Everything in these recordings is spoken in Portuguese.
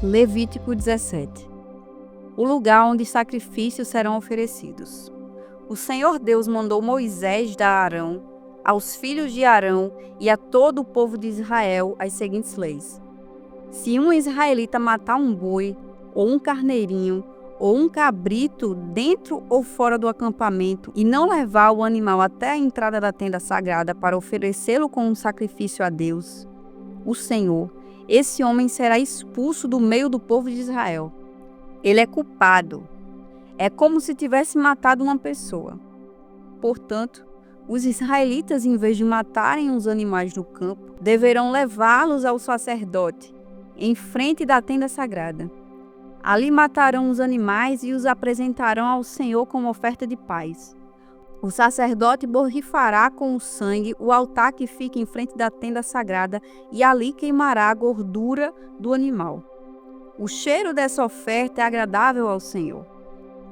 Levítico 17. O lugar onde sacrifícios serão oferecidos. O Senhor Deus mandou Moisés dar a Arão, aos filhos de Arão e a todo o povo de Israel as seguintes leis. Se um israelita matar um boi, ou um carneirinho, ou um cabrito dentro ou fora do acampamento e não levar o animal até a entrada da tenda sagrada para oferecê-lo como um sacrifício a Deus, o Senhor, esse homem será expulso do meio do povo de Israel. Ele é culpado. É como se tivesse matado uma pessoa. Portanto, os israelitas, em vez de matarem os animais no campo, deverão levá-los ao sacerdote, em frente da tenda sagrada. Ali matarão os animais e os apresentarão ao Senhor como oferta de paz. O sacerdote borrifará com o sangue o altar que fica em frente da tenda sagrada e ali queimará a gordura do animal. O cheiro dessa oferta é agradável ao Senhor.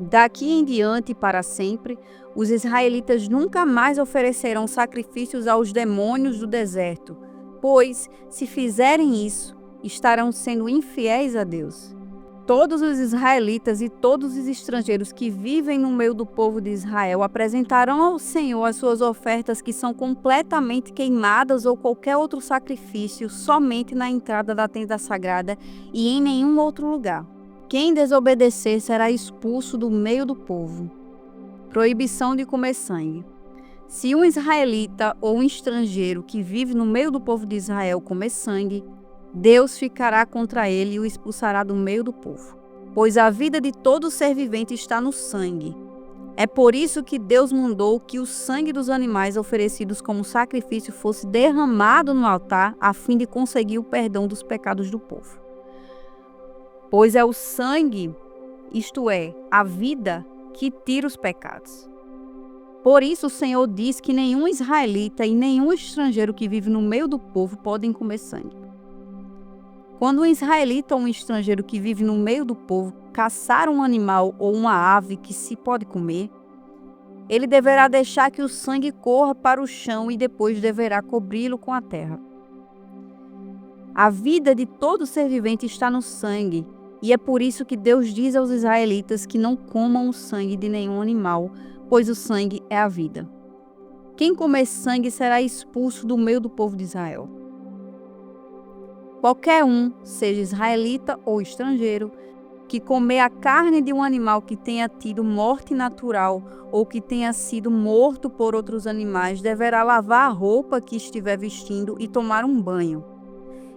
Daqui em diante, para sempre, os israelitas nunca mais oferecerão sacrifícios aos demônios do deserto, pois, se fizerem isso, estarão sendo infiéis a Deus. Todos os israelitas e todos os estrangeiros que vivem no meio do povo de Israel apresentarão ao Senhor as suas ofertas que são completamente queimadas ou qualquer outro sacrifício somente na entrada da tenda sagrada e em nenhum outro lugar. Quem desobedecer será expulso do meio do povo. Proibição de comer sangue. Se um israelita ou um estrangeiro que vive no meio do povo de Israel comer sangue, Deus ficará contra ele e o expulsará do meio do povo. Pois a vida de todo ser vivente está no sangue. É por isso que Deus mandou que o sangue dos animais oferecidos como sacrifício fosse derramado no altar, a fim de conseguir o perdão dos pecados do povo. Pois é o sangue, isto é, a vida, que tira os pecados. Por isso o Senhor diz que nenhum israelita e nenhum estrangeiro que vive no meio do povo podem comer sangue. Quando um israelita ou um estrangeiro que vive no meio do povo caçar um animal ou uma ave que se pode comer, ele deverá deixar que o sangue corra para o chão e depois deverá cobri-lo com a terra. A vida de todo ser vivente está no sangue, e é por isso que Deus diz aos israelitas que não comam o sangue de nenhum animal, pois o sangue é a vida. Quem comer sangue será expulso do meio do povo de Israel. Qualquer um, seja israelita ou estrangeiro, que comer a carne de um animal que tenha tido morte natural ou que tenha sido morto por outros animais, deverá lavar a roupa que estiver vestindo e tomar um banho,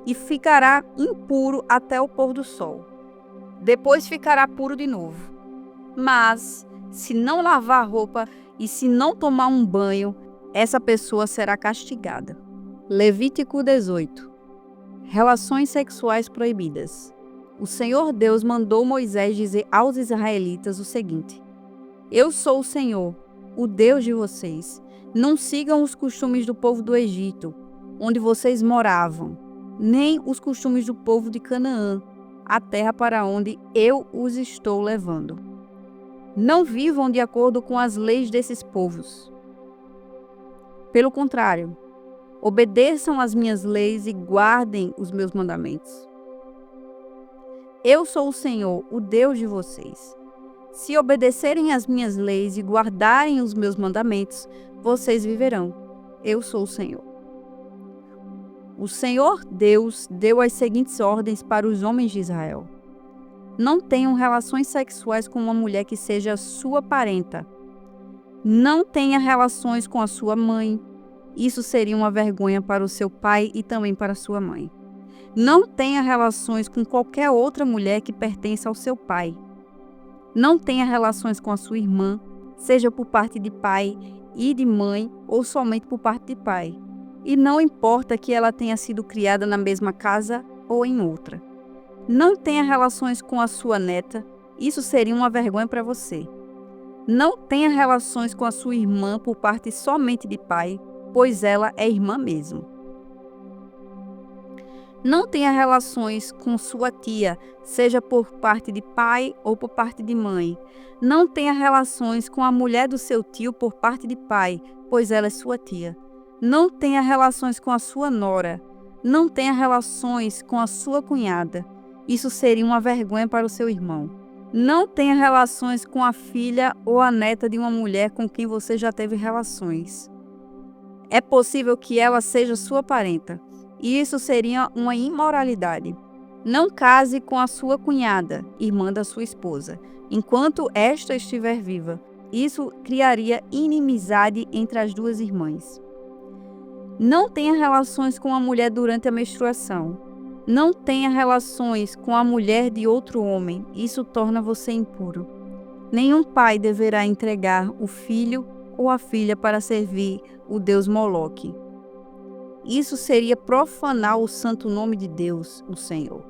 e ficará impuro até o pôr do sol. Depois ficará puro de novo. Mas, se não lavar a roupa e se não tomar um banho, essa pessoa será castigada. Levítico 18. Relações sexuais proibidas. O Senhor Deus mandou Moisés dizer aos israelitas o seguinte: Eu sou o Senhor, o Deus de vocês. Não sigam os costumes do povo do Egito, onde vocês moravam, nem os costumes do povo de Canaã, a terra para onde eu os estou levando. Não vivam de acordo com as leis desses povos. Pelo contrário, obedeçam às minhas leis e guardem os meus mandamentos. Eu sou o Senhor, o Deus de vocês. Se obedecerem às minhas leis e guardarem os meus mandamentos, vocês viverão. Eu sou o Senhor. O Senhor Deus deu as seguintes ordens para os homens de Israel: Não tenham relações sexuais com uma mulher que seja sua parenta. Não tenha relações com a sua mãe. Isso seria uma vergonha para o seu pai e também para sua mãe. Não tenha relações com qualquer outra mulher que pertença ao seu pai. Não tenha relações com a sua irmã, seja por parte de pai e de mãe ou somente por parte de pai. E não importa que ela tenha sido criada na mesma casa ou em outra. Não tenha relações com a sua neta. Isso seria uma vergonha para você. Não tenha relações com a sua irmã por parte somente de pai, pois ela é irmã mesmo. Não tenha relações com sua tia, seja por parte de pai ou por parte de mãe. Não tenha relações com a mulher do seu tio por parte de pai, pois ela é sua tia. Não tenha relações com a sua nora. Não tenha relações com a sua cunhada. Isso seria uma vergonha para o seu irmão. Não tenha relações com a filha ou a neta de uma mulher com quem você já teve relações. É possível que ela seja sua parenta, e isso seria uma imoralidade. Não case com a sua cunhada, irmã da sua esposa, enquanto esta estiver viva. Isso criaria inimizade entre as duas irmãs. Não tenha relações com a mulher durante a menstruação. Não tenha relações com a mulher de outro homem. Isso torna você impuro. Nenhum pai deverá entregar o filho ou a filha para servir o deus Moloque. Isso seria profanar o santo nome de Deus, o Senhor.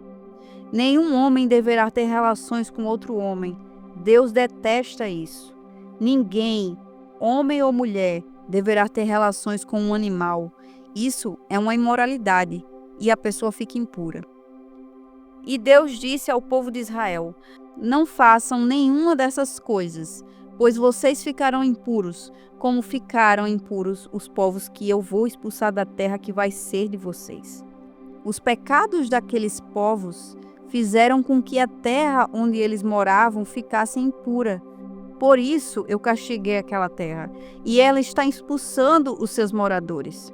Nenhum homem deverá ter relações com outro homem. Deus detesta isso. Ninguém, homem ou mulher, deverá ter relações com um animal. Isso é uma imoralidade e a pessoa fica impura. E Deus disse ao povo de Israel: não façam nenhuma dessas coisas, pois vocês ficarão impuros, como ficaram impuros os povos que eu vou expulsar da terra que vai ser de vocês. Os pecados daqueles povos fizeram com que a terra onde eles moravam ficasse impura. Por isso eu castiguei aquela terra, e ela está expulsando os seus moradores.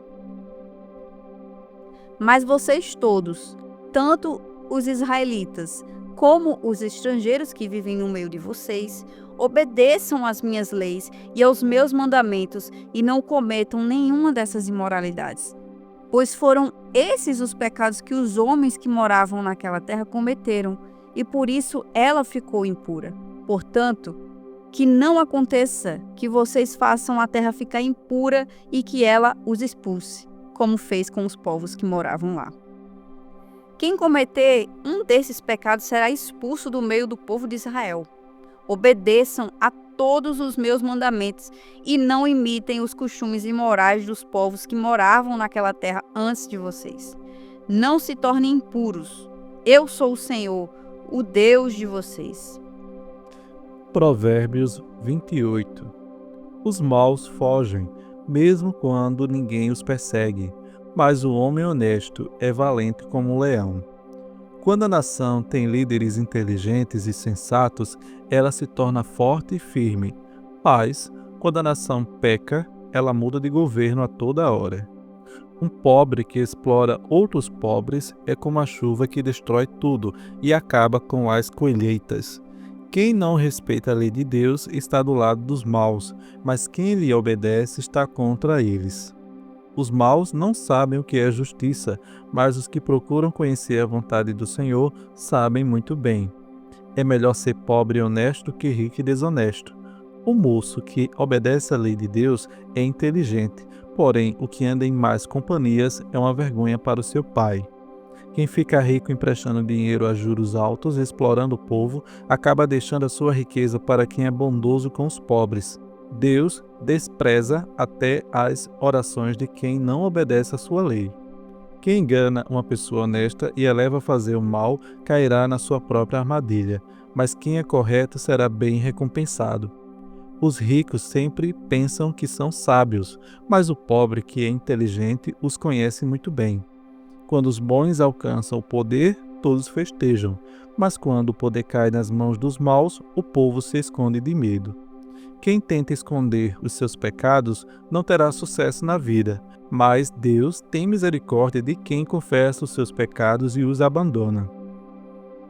Mas vocês todos, tanto os israelitas como os estrangeiros que vivem no meio de vocês, obedeçam às minhas leis e aos meus mandamentos e não cometam nenhuma dessas imoralidades. Pois foram esses os pecados que os homens que moravam naquela terra cometeram, e por isso ela ficou impura. Portanto, que não aconteça que vocês façam a terra ficar impura e que ela os expulse, como fez com os povos que moravam lá. Quem cometer um desses pecados será expulso do meio do povo de Israel. Obedeçam a todos os meus mandamentos e não imitem os costumes imorais dos povos que moravam naquela terra antes de vocês. Não se tornem impuros. Eu sou o Senhor, o Deus de vocês. Provérbios 28. Os maus fogem, mesmo quando ninguém os persegue, mas o homem honesto é valente como um leão. Quando a nação tem líderes inteligentes e sensatos, ela se torna forte e firme. Mas, quando a nação peca, ela muda de governo a toda hora. Um pobre que explora outros pobres é como a chuva que destrói tudo e acaba com as colheitas. Quem não respeita a lei de Deus está do lado dos maus, mas quem lhe obedece está contra eles. Os maus não sabem o que é justiça, mas os que procuram conhecer a vontade do Senhor sabem muito bem. É melhor ser pobre e honesto que rico e desonesto. O moço que obedece à lei de Deus é inteligente, porém o que anda em más companhias é uma vergonha para o seu pai. Quem fica rico emprestando dinheiro a juros altos, explorando o povo, acaba deixando a sua riqueza para quem é bondoso com os pobres. Deus despreza até as orações de quem não obedece à sua lei. Quem engana uma pessoa honesta e a leva a fazer o mal, cairá na sua própria armadilha, mas quem é correto será bem recompensado. Os ricos sempre pensam que são sábios, mas o pobre que é inteligente os conhece muito bem. Quando os bons alcançam o poder, todos festejam, mas quando o poder cai nas mãos dos maus, o povo se esconde de medo. Quem tenta esconder os seus pecados não terá sucesso na vida, mas Deus tem misericórdia de quem confessa os seus pecados e os abandona.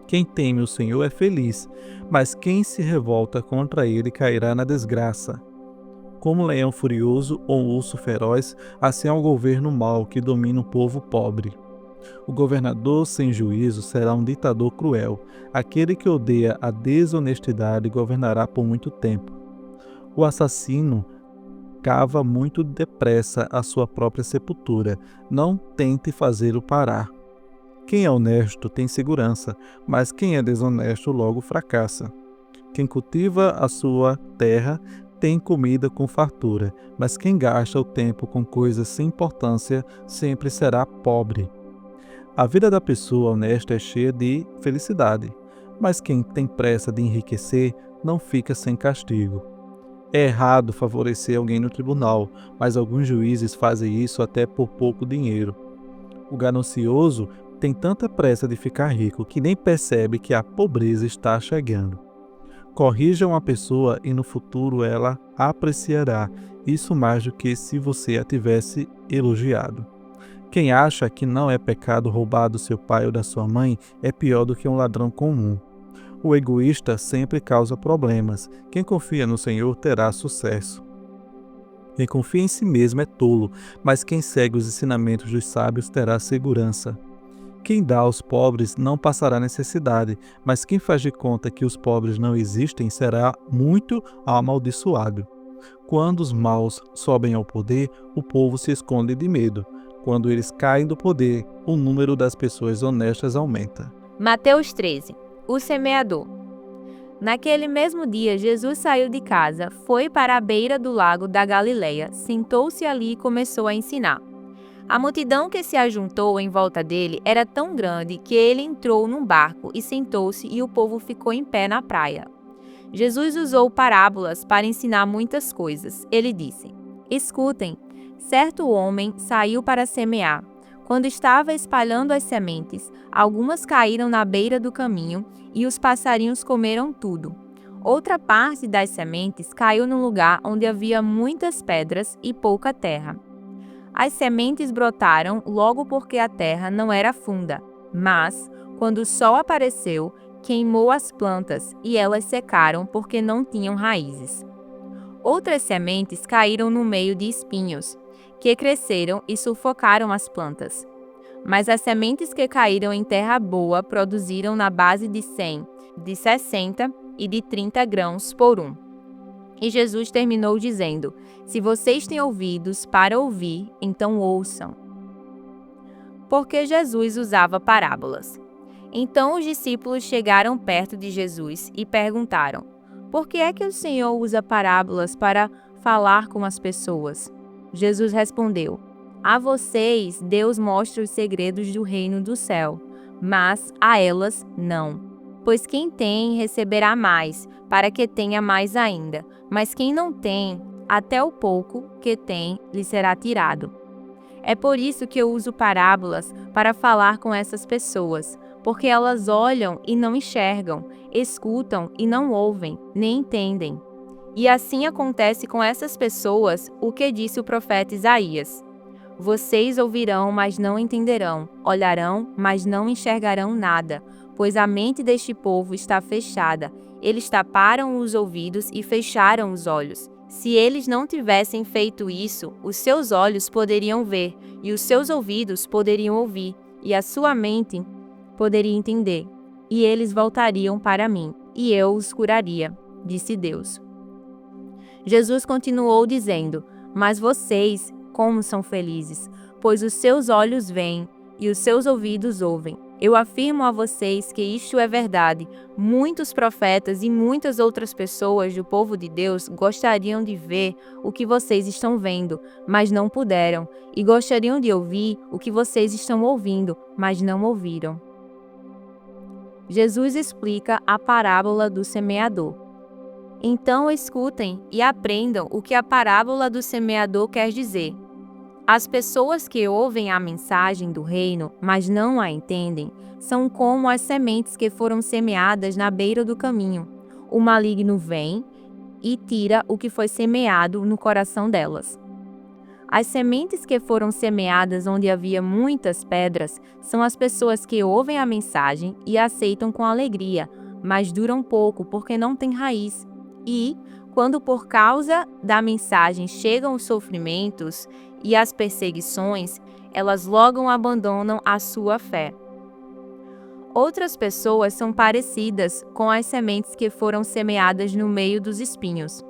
Quem teme o Senhor é feliz, mas quem se revolta contra ele cairá na desgraça. Como um leão furioso ou um urso feroz, assim é o governo mau que domina o povo pobre. O governador sem juízo será um ditador cruel. Aquele que odeia a desonestidade governará por muito tempo. O assassino cava muito depressa a sua própria sepultura. Não tente fazê-lo parar. Quem é honesto tem segurança, mas quem é desonesto logo fracassa. Quem cultiva a sua terra tem comida com fartura, mas quem gasta o tempo com coisas sem importância sempre será pobre. A vida da pessoa honesta é cheia de felicidade, mas quem tem pressa de enriquecer não fica sem castigo. É errado favorecer alguém no tribunal, mas alguns juízes fazem isso até por pouco dinheiro. O ganancioso tem tanta pressa de ficar rico que nem percebe que a pobreza está chegando. Corrija uma pessoa e no futuro ela apreciará isso mais do que se você a tivesse elogiado. Quem acha que não é pecado roubar do seu pai ou da sua mãe é pior do que um ladrão comum. O egoísta sempre causa problemas. Quem confia no Senhor terá sucesso. Quem confia em si mesmo é tolo, mas quem segue os ensinamentos dos sábios terá segurança. Quem dá aos pobres não passará necessidade, mas quem faz de conta que os pobres não existem será muito amaldiçoado. Quando os maus sobem ao poder, o povo se esconde de medo. Quando eles caem do poder, o número das pessoas honestas aumenta. Mateus 13. O semeador. Naquele mesmo dia, Jesus saiu de casa, foi para a beira do lago da Galileia, sentou-se ali e começou a ensinar. A multidão que se ajuntou em volta dele era tão grande que ele entrou num barco e sentou-se e o povo ficou em pé na praia. Jesus usou parábolas para ensinar muitas coisas. Ele disse: Escutem, certo homem saiu para semear. Quando estava espalhando as sementes, algumas caíram na beira do caminho e os passarinhos comeram tudo. Outra parte das sementes caiu num lugar onde havia muitas pedras e pouca terra. As sementes brotaram logo porque a terra não era funda, mas, quando o sol apareceu, queimou as plantas e elas secaram porque não tinham raízes. Outras sementes caíram no meio de espinhos, que cresceram e sufocaram as plantas. Mas as sementes que caíram em terra boa produziram na base de 100, de 60 e de 30 grãos por um. E Jesus terminou dizendo: Se vocês têm ouvidos para ouvir, então ouçam. Porque Jesus usava parábolas. Então os discípulos chegaram perto de Jesus e perguntaram: Por que é que o Senhor usa parábolas para falar com as pessoas? Jesus respondeu: A vocês Deus mostra os segredos do reino do céu, mas a elas não. Pois quem tem receberá mais, para que tenha mais ainda, mas quem não tem, até o pouco que tem lhe será tirado. É por isso que eu uso parábolas para falar com essas pessoas, porque elas olham e não enxergam, escutam e não ouvem, nem entendem. E assim acontece com essas pessoas o que disse o profeta Isaías: Vocês ouvirão, mas não entenderão, olharão, mas não enxergarão nada, pois a mente deste povo está fechada. Eles taparam os ouvidos e fecharam os olhos. Se eles não tivessem feito isso, os seus olhos poderiam ver, e os seus ouvidos poderiam ouvir, e a sua mente poderia entender, e eles voltariam para mim, e eu os curaria, disse Deus. Jesus continuou dizendo: Mas vocês, como são felizes, pois os seus olhos veem e os seus ouvidos ouvem. Eu afirmo a vocês que isto é verdade. Muitos profetas e muitas outras pessoas do povo de Deus gostariam de ver o que vocês estão vendo, mas não puderam, e gostariam de ouvir o que vocês estão ouvindo, mas não ouviram. Jesus explica a parábola do semeador. Então escutem e aprendam o que a parábola do semeador quer dizer. As pessoas que ouvem a mensagem do reino, mas não a entendem, são como as sementes que foram semeadas na beira do caminho. O maligno vem e tira o que foi semeado no coração delas. As sementes que foram semeadas onde havia muitas pedras são as pessoas que ouvem a mensagem e a aceitam com alegria, mas duram pouco porque não têm raiz. E, quando por causa da mensagem chegam os sofrimentos e as perseguições, elas logo abandonam a sua fé. Outras pessoas são parecidas com as sementes que foram semeadas no meio dos espinhos.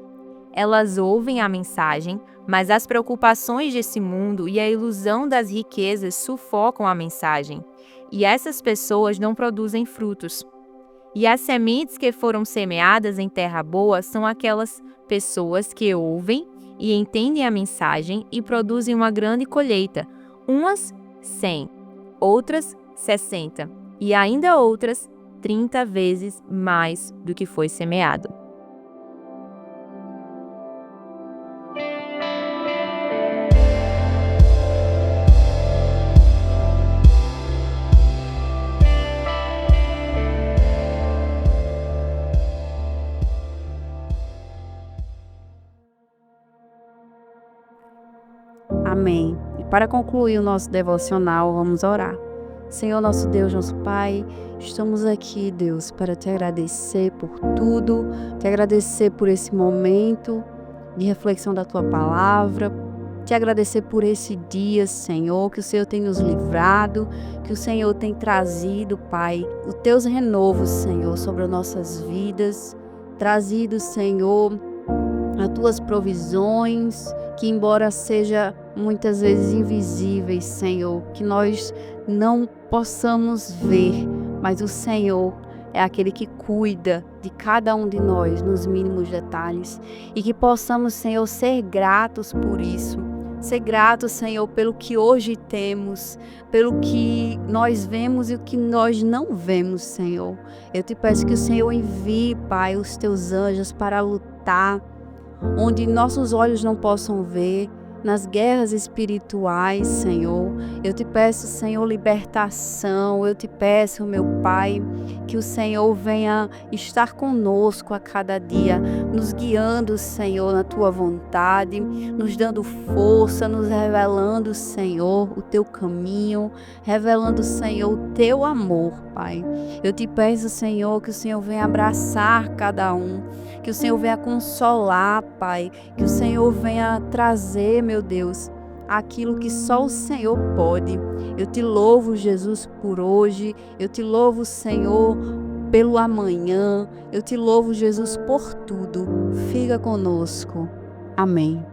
Elas ouvem a mensagem, mas as preocupações desse mundo e a ilusão das riquezas sufocam a mensagem, e essas pessoas não produzem frutos. E as sementes que foram semeadas em terra boa são aquelas pessoas que ouvem e entendem a mensagem e produzem uma grande colheita, umas 100, outras 60 e ainda outras 30 vezes mais do que foi semeado. Para concluir o nosso devocional, vamos orar. Senhor, nosso Deus, nosso Pai, estamos aqui, Deus, para te agradecer por tudo, te agradecer por esse momento de reflexão da tua palavra, te agradecer por esse dia, Senhor, que o Senhor tem nos livrado, que o Senhor tem trazido, Pai, os teus renovos, Senhor, sobre as nossas vidas, trazido, Senhor, as tuas provisões, que embora seja muitas vezes invisíveis, Senhor, que nós não possamos ver, mas o Senhor é aquele que cuida de cada um de nós nos mínimos detalhes e que possamos, Senhor, ser gratos por isso. Ser gratos, Senhor, pelo que hoje temos, pelo que nós vemos e o que nós não vemos, Senhor. Eu te peço que o Senhor envie, Pai, os teus anjos para lutar onde nossos olhos não possam ver, nas guerras espirituais, Senhor. Eu te peço, Senhor, libertação. Eu te peço, meu Pai, que o Senhor venha estar conosco a cada dia, nos guiando, Senhor, na tua vontade, nos dando força, nos revelando, Senhor, o teu caminho, revelando, Senhor, o teu amor, Pai. Eu te peço, Senhor, que o Senhor venha abraçar cada um, que o Senhor venha consolar, Pai, que o Senhor venha trazer, meu Deus, aquilo que só o Senhor pode. Eu te louvo, Jesus, por hoje. Eu te louvo, Senhor, pelo amanhã. Eu te louvo, Jesus, por tudo. Fica conosco. Amém.